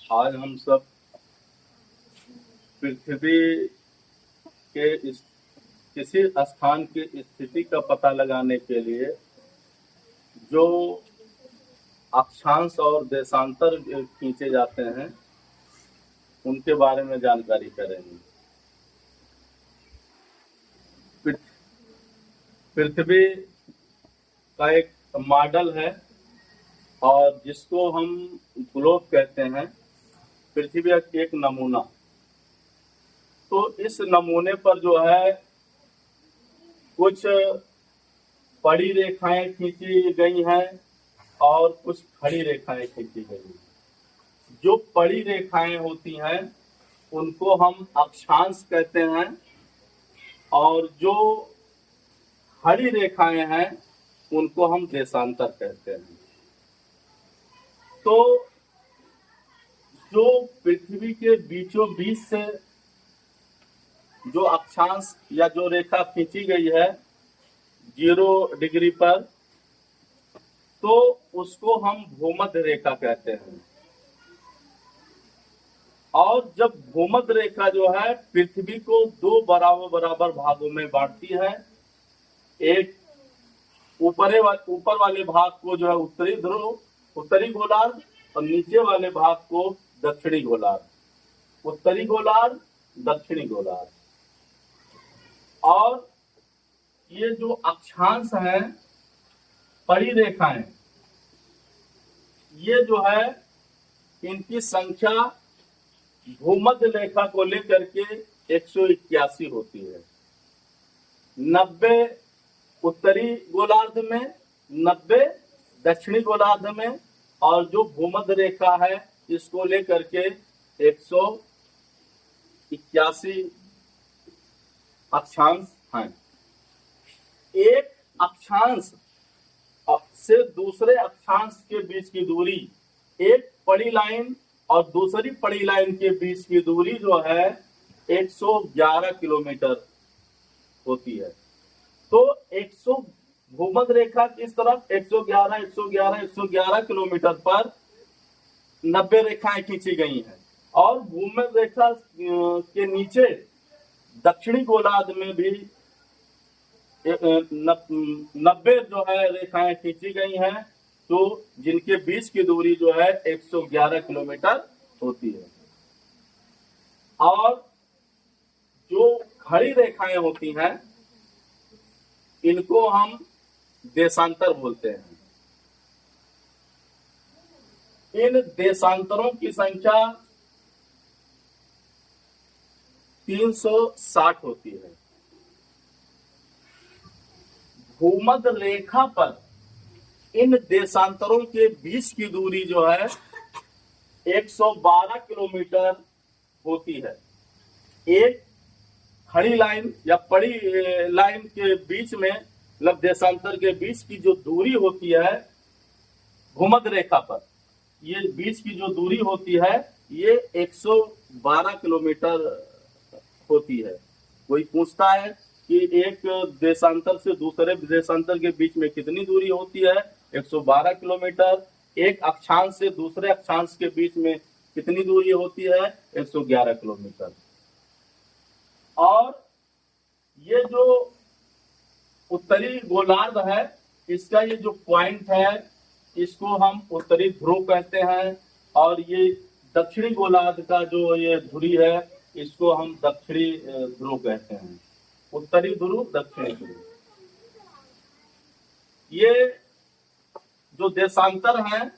आज हम सब पृथ्वी के किसी स्थान की स्थिति का पता लगाने के लिए जो अक्षांश और देशांतर खींचे जाते हैं उनके बारे में जानकारी करेंगे। पृथ्वी का एक मॉडल है और जिसको हम ग्लोब कहते हैं। पृथ्वी का एक नमूना। तो इस नमूने पर जो है कुछ पड़ी रेखाएं खींची गई हैं और कुछ खड़ी रेखाएं खींची गई हैं। जो पड़ी रेखाएं होती हैं उनको हम अक्षांश कहते हैं और जो खड़ी रेखाएं हैं उनको हम देशांतर कहते हैं। तो जो पृथ्वी के बीचों बीच से जो अक्षांश या जो रेखा खींची गई है 0 डिग्री पर, तो उसको हम भूमध्य रेखा कहते हैं। और जब भूमध्य रेखा जो है पृथ्वी को 2 बराबर भागों में बांटती है। एक ऊपर वाले भाग को जो है उत्तरी ध्रुव, उत्तरी गोलार्ध, और नीचे वाले भाग को दक्षिणी गोलार्ध। उत्तरी गोलार्ध, दक्षिणी गोलार्ध। और ये जो अक्षांश है, पड़ी रेखाएं, ये जो है इनकी संख्या भूमध्य रेखा को लेकर के 181 होती है। 90 उत्तरी गोलार्ध में, 90 दक्षिणी गोलार्ध में, और जो भूमध्य रेखा है इसको लेकर के 181 अक्षांश हैं। एक अक्षांश से दूसरे अक्षांश के बीच की दूरी, एक पड़ी लाइन और दूसरी पड़ी लाइन के बीच की दूरी जो है 111 किलोमीटर होती है। तो 100 भूमध्य रेखा की इस तरफ 111 किलोमीटर पर 90 रेखाएं खींची गई हैं। और भूमध्य रेखा के नीचे दक्षिणी गोलार्ध में भी 90 जो है रेखाएं खींची गई हैं, तो जिनके बीच की दूरी जो है 111 किलोमीटर होती है। और जो खड़ी रेखाएं होती हैं इनको हम देशांतर बोलते हैं। इन देशांतरों की संख्या 360 होती है। भूमध्य रेखा पर इन देशांतरों के बीच की दूरी जो है 112 किलोमीटर होती है। एक खड़ी लाइन या पड़ी लाइन के बीच में, मतलब देशांतर के बीच की जो दूरी होती है भूमध्य रेखा पर, ये बीच की जो दूरी होती है ये 112 किलोमीटर होती है। कोई पूछता है कि एक देशांतर से दूसरे देशांतर के बीच में कितनी दूरी होती है? 112 किलोमीटर। एक अक्षांश से दूसरे अक्षांश के बीच में कितनी दूरी होती है? 111 किलोमीटर। और ये जो उत्तरी गोलार्ध है, इसका ये जो पॉइंट है इसको हम उत्तरी ध्रुव कहते हैं। और ये दक्षिणी गोलार्ध का जो ये धुरी है इसको हम दक्षिणी ध्रुव कहते हैं। उत्तरी ध्रुव, दक्षिणी ध्रुव। ये जो देशांतर हैं,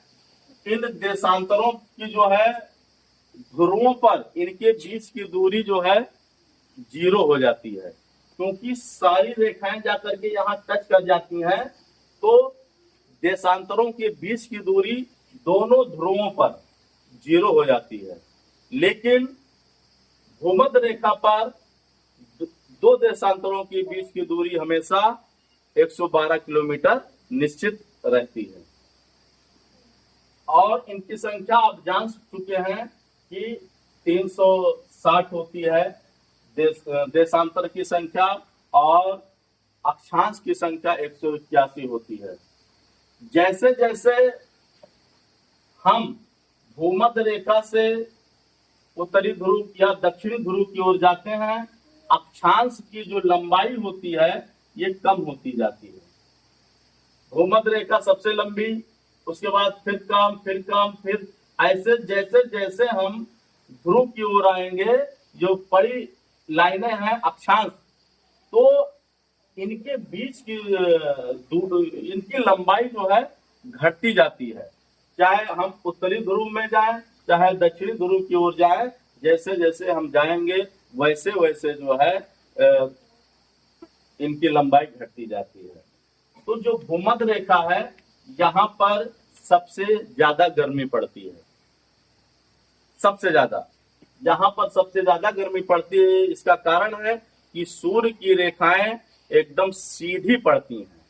इन देशांतरों की जो है ध्रुवों पर इनके बीच की दूरी जो है 0 हो जाती है, क्योंकि सारी रेखाएं जाकर के यहाँ टच कर जाती हैं। तो देशांतरों के बीच की दूरी दोनों ध्रुवों पर 0 हो जाती है। लेकिन भूमध्य रेखा पर 2 देशांतरों के बीच की दूरी हमेशा 112 किलोमीटर निश्चित रहती है। और इनकी संख्या आप जान चुके हैं कि 360 होती है देशांतर की संख्या, और अक्षांश की संख्या 181 होती है। जैसे जैसे हम भूमध्य रेखा से उत्तरी ध्रुव या दक्षिणी ध्रुव की ओर जाते हैं, अक्षांश की जो लंबाई होती है ये कम होती जाती है। भूमध्य रेखा सबसे लंबी, उसके बाद फिर कम, फिर ऐसे जैसे जैसे हम ध्रुव की ओर आएंगे, जो बड़ी लाइनें हैं अक्षांश, तो इनके बीच की इनकी लंबाई जो है घटती जाती है। चाहे हम उत्तरी ध्रुव में जाएं, चाहे दक्षिणी ध्रुव की ओर जाएं, जैसे जैसे हम जाएंगे वैसे वैसे जो है इनकी लंबाई घटती जाती है। तो जो भूमध्य रेखा है, यहाँ पर सबसे ज्यादा गर्मी पड़ती है। सबसे ज्यादा, यहाँ पर सबसे ज्यादा गर्मी पड़ती है, इसका कारण है कि सूर्य की रेखाएं एकदम सीधी पड़ती हैं,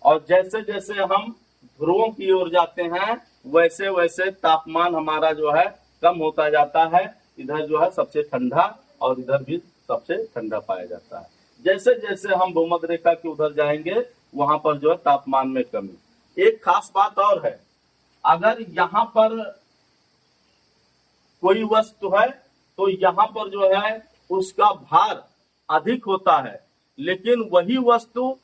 और जैसे जैसे हम ध्रुवों की ओर जाते हैं वैसे वैसे तापमान हमारा जो है कम होता जाता है। इधर जो है सबसे ठंडा और इधर भी सबसे ठंडा पाया जाता है। जैसे जैसे हम भूमध्य रेखा के उधर जाएंगे वहां पर जो है तापमान में कमी। एक खास बात और है, अगर यहाँ पर कोई वस्तु है तो यहाँ पर जो है उसका भार अधिक होता है, लेकिन वही वस्तु,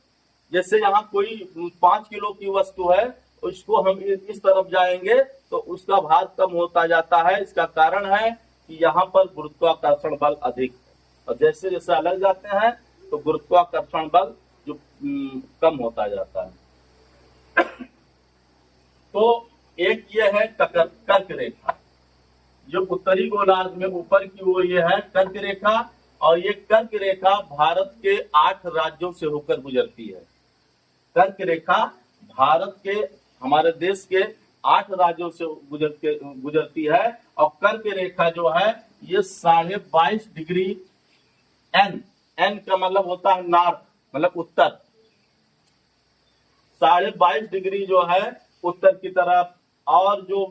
जैसे यहाँ कोई 5 किलो की वस्तु है, उसको हम इस तरफ जाएंगे तो उसका भार कम होता जाता है। इसका कारण है कि यहाँ पर गुरुत्वाकर्षण बल अधिक है, और जैसे जैसे अलग जाते हैं तो गुरुत्वाकर्षण बल जो कम होता जाता है। तो एक ये है कर्क रेखा, जो उत्तरी गोलार्ध में ऊपर की ओर ये है कर्क रेखा, और ये कर्क रेखा भारत के 8 राज्यों से होकर गुजरती है। कर्क रेखा भारत के, हमारे देश के 8 राज्यों से गुजरती है, और कर्क रेखा जो है ये 22.5 डिग्री एन का मतलब होता है नॉर्थ, मतलब उत्तर, 22.5 डिग्री जो है उत्तर की तरफ, और जो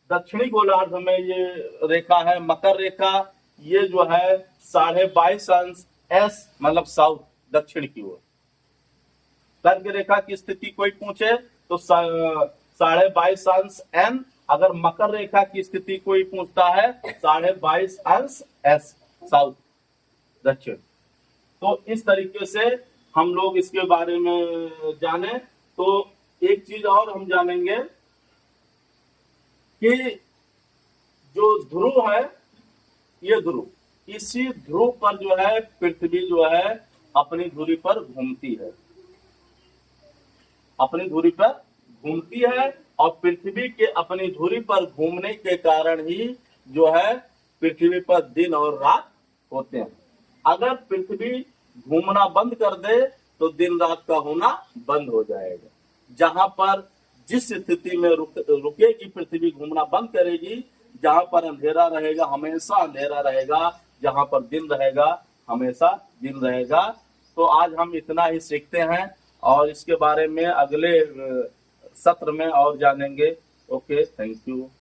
दक्षिणी गोलार्ध में ये रेखा है मकर रेखा, ये जो है 22.5 अंश एस मतलब साउथ, दक्षिण की ओर। कर्क रेखा की स्थिति कोई पूछे तो 22.5 अंश एन, अगर मकर रेखा की स्थिति कोई पूछता है 22.5 अंश एस साउथ, दक्षिण। तो इस तरीके से हम लोग इसके बारे में जाने। तो एक चीज और हम जानेंगे कि जो ध्रुव है, ये ध्रुव, इसी ध्रुव पर जो है पृथ्वी जो है अपनी धुरी पर घूमती है, अपनी धुरी पर घूमती है, और पृथ्वी के अपनी धुरी पर घूमने के कारण ही जो है पृथ्वी पर दिन और रात होते हैं। अगर पृथ्वी घूमना बंद कर दे तो दिन रात का होना बंद हो जाएगा। जहां पर जिस स्थिति में रुकेगी पृथ्वी, घूमना बंद करेगी, जहां पर अंधेरा रहेगा हमेशा अंधेरा रहेगा, जहां पर दिन रहेगा हमेशा दिन रहेगा। तो आज हम इतना ही सीखते हैं, और इसके बारे में अगले सत्र में और जानेंगे। Okay, thank you.